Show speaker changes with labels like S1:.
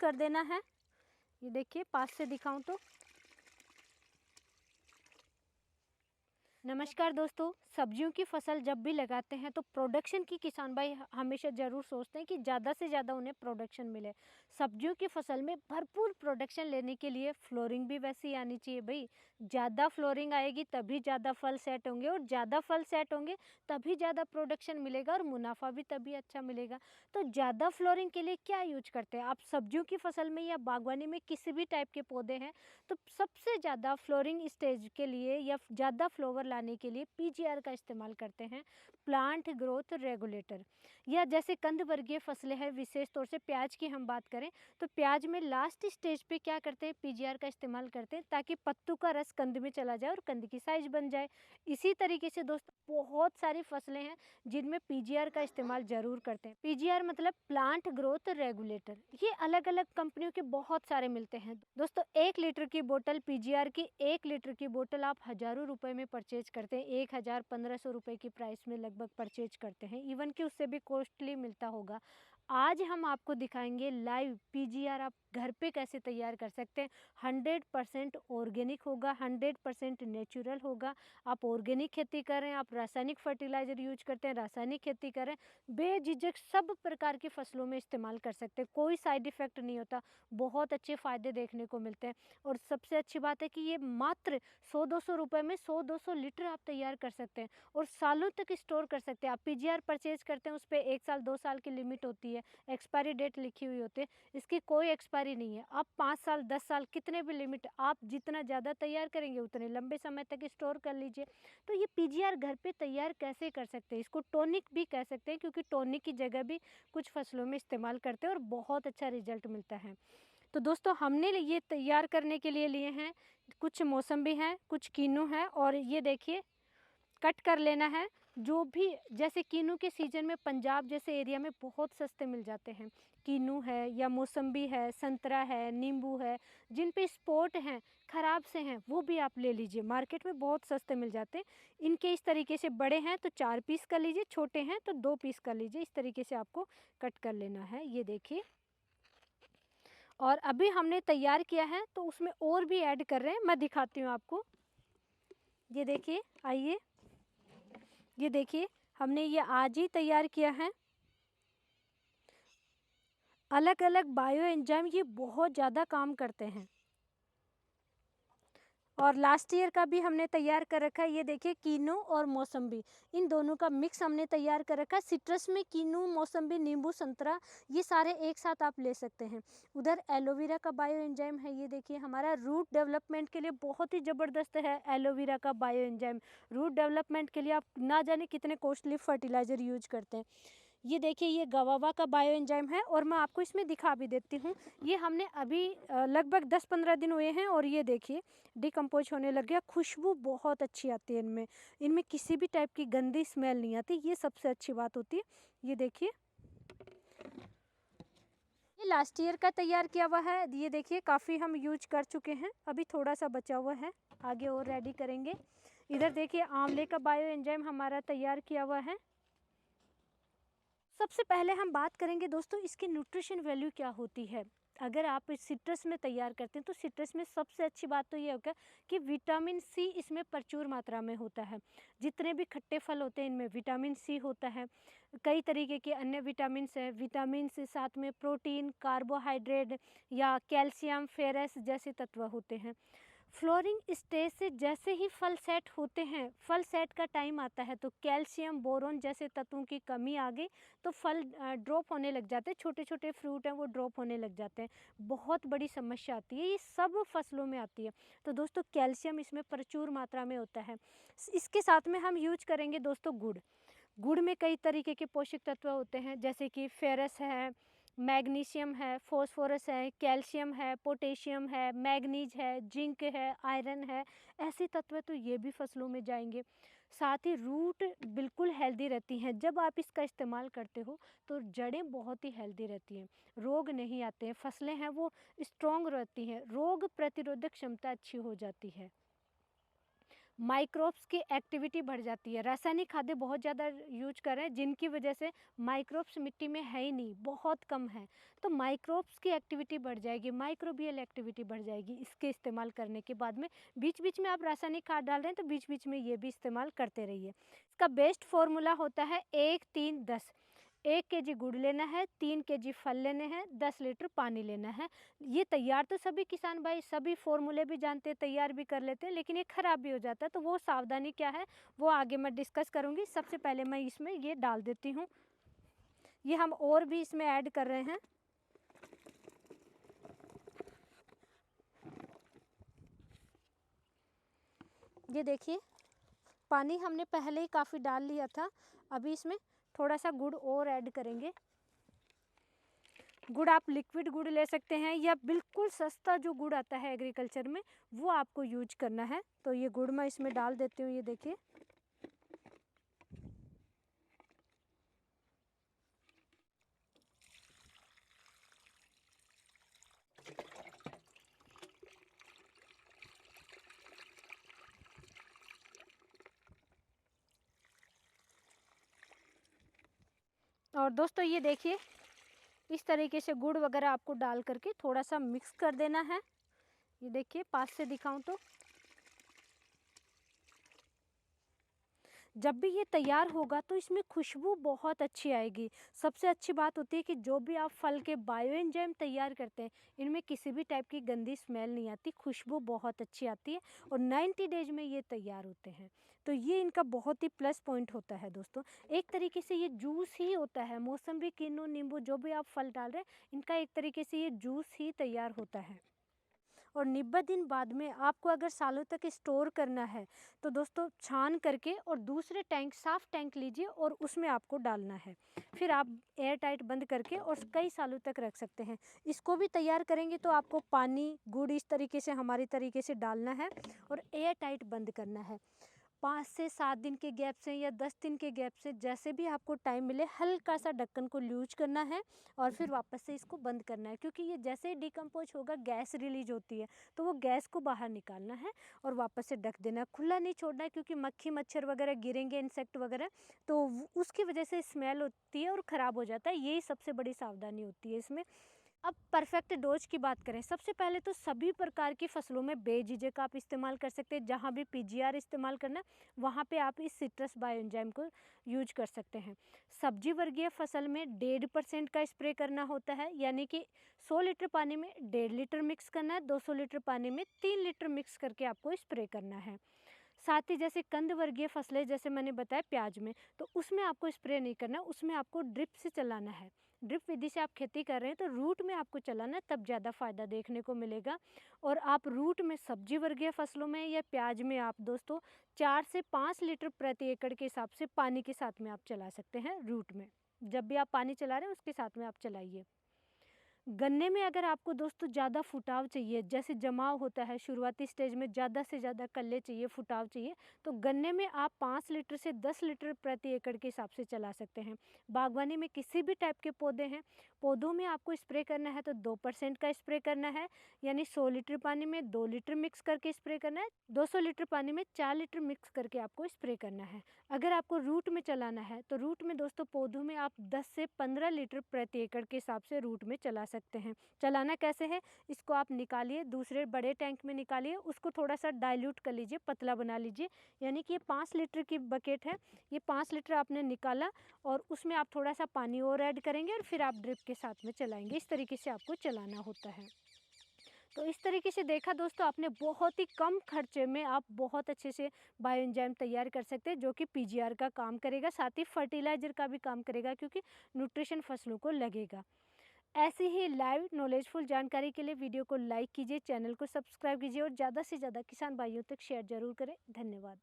S1: कर देना है। ये देखिए पास से दिखाऊं तो। नमस्कार दोस्तों, सब्जियों की फसल जब भी लगाते हैं तो प्रोडक्शन की किसान भाई हमेशा ज़रूर सोचते हैं कि ज़्यादा से ज़्यादा उन्हें प्रोडक्शन मिले। सब्जियों की फसल में भरपूर प्रोडक्शन लेने के लिए फ्लोरिंग भी वैसी आनी चाहिए भाई। ज़्यादा फ्लोरिंग आएगी तभी ज़्यादा फल सेट होंगे, और ज़्यादा फल सेट होंगे तभी ज़्यादा प्रोडक्शन मिलेगा और मुनाफा भी तभी अच्छा मिलेगा। तो ज़्यादा फ्लोरिंग के लिए क्या यूज करते हैं आप? सब्जियों की फसल में या बागवानी में किसी भी टाइप के पौधे हैं तो सबसे ज़्यादा फ्लोरिंग स्टेज के लिए या ज़्यादा फ्लावर लाने के लिए पीजीआर का इस्तेमाल करते हैं, प्लांट ग्रोथ रेगुलेटर। या जैसे कंद वर्गीय फसलें हैं, विशेष तौर से प्याज की हम बात करें तो प्याज में लास्ट स्टेज पे क्या करते हैं, पीजीआर का इस्तेमाल करते हैं ताकि पत्तों का रस कंद में चला जाए और कंद की साइज बन जाए। इसी तरीके से दोस्तों बहुत सारी फसलें हैं जिनमें पीजीआर का इस्तेमाल जरूर करते हैं। पीजीआर मतलब प्लांट ग्रोथ रेगुलेटर। ये अलग अलग कंपनियों के बहुत सारे मिलते हैं दोस्तों। 1 लीटर की बोतल पीजीआर की, 1 लीटर की बोतल आप हज़ारों रुपए में परचेज करते हैं, 1000-1500 रुपए की प्राइस में लगभग परचेज करते हैं, इवन कि उससे भी कॉस्टली मिलता होगा। आज हम आपको दिखाएंगे लाइव पीजीआर आप घर पे कैसे तैयार कर सकते हैं। 100% ऑर्गेनिक होगा, 100% नेचुरल होगा। आप ऑर्गेनिक खेती कर रहे हैं, आप रासायनिक फर्टिलाइजर यूज करते हैं, रासायनिक खेती कर रहे हैं, बेझिझक सब प्रकार की फसलों में इस्तेमाल कर सकते हैं, कोई साइड इफेक्ट नहीं होता, बहुत अच्छे फायदे देखने को मिलते हैं। और सबसे अच्छी बात है कि ये मात्र 100-200 रुपए में 100-200 लीटर आप तैयार कर सकते हैं और सालों तक स्टोर कर सकते हैं। आप पीजीआर परचेज करते हैं उस पर 1 साल 2 साल की लिमिट होती है, एक्सपायरी डेट लिखी हुई होती है, इसकी कोई एक्सपायरी नहीं है। आप 5 साल 10 साल कितने भी लिमिट, आप जितना ज़्यादा तैयार करेंगे उतने लंबे समय तक स्टोर कर लीजिए। तो ये पीजीआर घर पे तैयार कैसे कर सकते हैं, इसको टॉनिक भी कह सकते हैं क्योंकि टॉनिक की जगह भी कुछ फसलों में इस्तेमाल करते हैं और बहुत अच्छा रिजल्ट मिलता है। तो दोस्तों हमने ये तैयार करने के लिए लिए हैं, कुछ मौसम्बी हैं, कुछ कीनू है, और ये देखिए कट कर लेना है। जो भी जैसे कीनू के सीजन में पंजाब जैसे एरिया में बहुत सस्ते मिल जाते हैं, कीनू है या मौसम्बी है, संतरा है, नींबू है, जिन पे स्पॉट हैं, ख़राब से हैं, वो भी आप ले लीजिए, मार्केट में बहुत सस्ते मिल जाते हैं। इनके इस तरीके से बड़े हैं तो 4 पीस कर लीजिए, छोटे हैं तो 2 पीस कर लीजिए, इस तरीके से आपको कट कर लेना है। ये देखिए, और अभी हमने तैयार किया है तो उसमें और भी ऐड कर रहे हैं, मैं दिखाती हूँ आपको। ये देखिए, आइए, ये देखिए हमने ये आज ही तैयार किया है। अलग अलग बायो एंजाइम ये बहुत ज़्यादा काम करते हैं, और लास्ट ईयर का भी हमने तैयार कर रखा है। ये देखिए कीनू और मौसम्बी, इन दोनों का मिक्स हमने तैयार कर रखा है। सिट्रस में कीनू, मौसम्बी, नींबू, संतरा, ये सारे एक साथ आप ले सकते हैं। उधर एलोवेरा का बायो एंजाइम है, ये देखिए हमारा रूट डेवलपमेंट के लिए बहुत ही ज़बरदस्त है एलोवेरा का बायो एंजाइम। रूट डेवलपमेंट के लिए आप ना जाने कितने कॉस्टली फर्टिलाइज़र यूज करते हैं। ये देखिए ये गवावा का बायो एंजाइम है, और मैं आपको इसमें दिखा भी देती हूँ। ये हमने अभी लगभग 10-15 दिन हुए हैं और ये देखिए डिकम्पोज होने लग गया। खुशबू बहुत अच्छी आती है इनमें, इनमें किसी भी टाइप की गंदी स्मेल नहीं आती, ये सबसे अच्छी बात होती है। ये देखिए ये लास्ट ईयर का तैयार किया हुआ है। ये देखिए काफ़ी हम यूज कर चुके हैं, अभी थोड़ा सा बचा हुआ है, आगे और रेडी करेंगे। इधर देखिए आंवले का बायो एंजाइम हमारा तैयार किया हुआ है। सबसे पहले हम बात करेंगे दोस्तों इसकी न्यूट्रिशन वैल्यू क्या होती है। अगर आप इस सिट्रस में तैयार करते हैं तो सिट्रस में सबसे अच्छी बात तो ये होगा कि विटामिन सी इसमें प्रचुर मात्रा में होता है। जितने भी खट्टे फल होते हैं इनमें विटामिन सी होता है, कई तरीके के अन्य विटामिन हैं। विटामिन से साथ में प्रोटीन, कार्बोहाइड्रेट या कैल्शियम, फेरस जैसे तत्व होते हैं। फ्लोरिंग स्टेज से जैसे ही फल सेट होते हैं, फल सेट का टाइम आता है तो कैल्शियम, बोरोन जैसे तत्वों की कमी आ गई तो फल ड्रॉप होने लग जाते हैं, छोटे छोटे फ्रूट हैं वो ड्रॉप होने लग जाते हैं, बहुत बड़ी समस्या आती है, ये सब फसलों में आती है। तो दोस्तों कैल्शियम इसमें प्रचुर मात्रा में होता है। इसके साथ में हम यूज करेंगे दोस्तों गुड़। गुड़ में कई तरीके के पोषक तत्व होते हैं, जैसे कि फेरस है, मैग्नीशियम है, फास्फोरस है, कैल्शियम है, पोटेशियम है, मैग्नीज है, जिंक है, आयरन है, ऐसे तत्व तो ये भी फसलों में जाएंगे। साथ ही रूट बिल्कुल हेल्दी रहती हैं, जब आप इसका इस्तेमाल करते हो तो जड़ें बहुत ही हेल्दी रहती हैं, रोग नहीं आते हैं, फसलें हैं वो स्ट्रॉन्ग रहती हैं, रोग प्रतिरोधक क्षमता अच्छी हो जाती है। माइक्रोब्स की एक्टिविटी बढ़ जाती है। रासायनिक खाद्य बहुत ज़्यादा यूज कर रहे हैं जिनकी वजह से माइक्रोब्स मिट्टी में है ही नहीं, बहुत कम है। तो माइक्रोब्स की एक्टिविटी बढ़ जाएगी, माइक्रोबियल एक्टिविटी बढ़ जाएगी इसके इस्तेमाल करने के बाद में। बीच बीच में आप रासायनिक खाद डाल रहे हैं तो बीच बीच में ये भी इस्तेमाल करते रहिए। इसका बेस्ट फॉर्मूला होता है 1-3-10। 1 केजी गुड़ लेना है, 3 केजी फल लेने हैं, 10 लीटर पानी लेना है। ये तैयार तो सभी किसान भाई सभी फॉर्मूले भी जानते हैं, तैयार भी कर लेते हैं, लेकिन ये ख़राब भी हो जाता है। तो वो सावधानी क्या है वो आगे मैं डिस्कस करूँगी। सबसे पहले मैं इसमें ये डाल देती हूँ। ये हम और भी इसमें ऐड कर रहे हैं। ये देखिए पानी हमने पहले ही काफ़ी डाल लिया था, अभी इसमें थोड़ा सा गुड़ और ऐड करेंगे। गुड़ आप लिक्विड गुड़ ले सकते हैं या बिल्कुल सस्ता जो गुड़ आता है एग्रीकल्चर में वो आपको यूज करना है। तो ये गुड़ मैं इसमें डाल देती हूँ, ये देखिए। और दोस्तों ये देखिए इस तरीके से गुड़ वगैरह आपको डाल करके थोड़ा सा मिक्स कर देना है। ये देखिए पास से दिखाऊं तो जब भी ये तैयार होगा तो इसमें खुशबू बहुत अच्छी आएगी। सबसे अच्छी बात होती है कि जो भी आप फल के बायो एंजाइम तैयार करते हैं इनमें किसी भी टाइप की गंदी स्मेल नहीं आती, खुशबू बहुत अच्छी आती है और 90 डेज में ये तैयार होते हैं। तो ये इनका बहुत ही प्लस पॉइंट होता है दोस्तों। एक तरीके से ये जूस ही होता है, मौसम्बी, किन्नू, नींबू जो भी आप फल डाल रहे हैं इनका एक तरीके से ये जूस ही तैयार होता है। और 90 दिन बाद में आपको अगर सालों तक स्टोर करना है तो दोस्तों छान करके और दूसरे टैंक, साफ टैंक लीजिए और उसमें आपको डालना है। फिर आप एयर टाइट बंद करके और कई सालों तक रख सकते हैं। इसको भी तैयार करेंगे तो आपको पानी, गुड़ इस तरीके से हमारी तरीके से डालना है और एयर टाइट बंद करना है। 5 से 7 दिन के गैप से या 10 दिन के गैप से जैसे भी आपको टाइम मिले हल्का सा ढक्कन को लूज करना है और फिर वापस से इसको बंद करना है, क्योंकि ये जैसे ही डिकम्पोज होगा गैस रिलीज होती है तो वो गैस को बाहर निकालना है और वापस से ढक देना है। खुला नहीं छोड़ना है क्योंकि मक्खी मच्छर वगैरह गिरेंगे, इंसेक्ट वगैरह, तो उसकी वजह से स्मेल होती है और ख़राब हो जाता है। यही सबसे बड़ी सावधानी होती है इसमें। अब परफेक्ट डोज की बात करें, सबसे पहले तो सभी प्रकार की फसलों में बेझिझक आप इस्तेमाल कर सकते हैं। जहाँ भी पीजीआर इस्तेमाल करना वहाँ पे आप इस सिट्रस बायोएंजाइम को यूज कर सकते हैं। सब्जी वर्गीय फसल में 1.5% का स्प्रे करना होता है, यानी कि 100 लीटर पानी में 1.5 लीटर मिक्स करना है, 200 लीटर पानी में 3 लीटर मिक्स करके आपको स्प्रे करना है। साथ ही जैसे कंद वर्गीय फसलें, जैसे मैंने बताया प्याज में, तो उसमें आपको स्प्रे नहीं करना, उसमें आपको ड्रिप से चलाना है। ड्रिप विधि से आप खेती कर रहे हैं तो रूट में आपको चलाना है, तब ज़्यादा फ़ायदा देखने को मिलेगा। और आप रूट में सब्जी वर्गीय फसलों में या प्याज में आप दोस्तों 4 से 5 लीटर प्रति एकड़ के हिसाब से पानी के साथ में आप चला सकते हैं रूट में। जब भी आप पानी चला रहे हैं उसके साथ में आप चलाइए। गन्ने में अगर आपको दोस्तों ज़्यादा फुटाव चाहिए, जैसे जमाव होता है शुरुआती स्टेज में, ज़्यादा से ज़्यादा कल्ले चाहिए, फुटाव चाहिए, तो गन्ने में आप 5 लीटर से 10 लीटर प्रति एकड़ के हिसाब से चला सकते हैं। बागवानी में किसी भी टाइप के पौधे हैं, पौधों में आपको स्प्रे करना है तो 2% का स्प्रे करना है, यानी 100 लीटर पानी में 2 लीटर मिक्स करके स्प्रे करना है, 200 लीटर पानी में 4 लीटर मिक्स करके आपको स्प्रे करना है। अगर आपको रूट में चलाना है तो रूट में दोस्तों पौधों में आप 10 से 15 लीटर प्रति एकड़ के हिसाब से रूट में चला सकते हैं। चलाना कैसे है, इसको आप निकालिए, दूसरे बड़े टैंक में निकालिए, उसको थोड़ा सा डाइल्यूट कर लीजिए, पतला बना लीजिए। यानी कि ये 5 लीटर की बकेट है, ये 5 लीटर आपने निकाला और उसमें आप थोड़ा सा पानी और ऐड करेंगे और फिर आप ड्रिप के साथ में चलाएंगे। इस तरीके से आपको चलाना होता है। तो इस तरीके से देखा दोस्तों आपने, बहुत ही कम खर्चे में आप बहुत अच्छे से बायो एंजाइम तैयार कर सकते हैं जो कि पीजीआर का काम करेगा, साथ ही फर्टिलाइजर का भी काम करेगा क्योंकि न्यूट्रिशन फसलों को लगेगा। ऐसी ही लाइव नॉलेजफुल जानकारी के लिए वीडियो को लाइक कीजिए, चैनल को सब्सक्राइब कीजिए और ज़्यादा से ज़्यादा किसान भाइयों तक शेयर जरूर करें। धन्यवाद।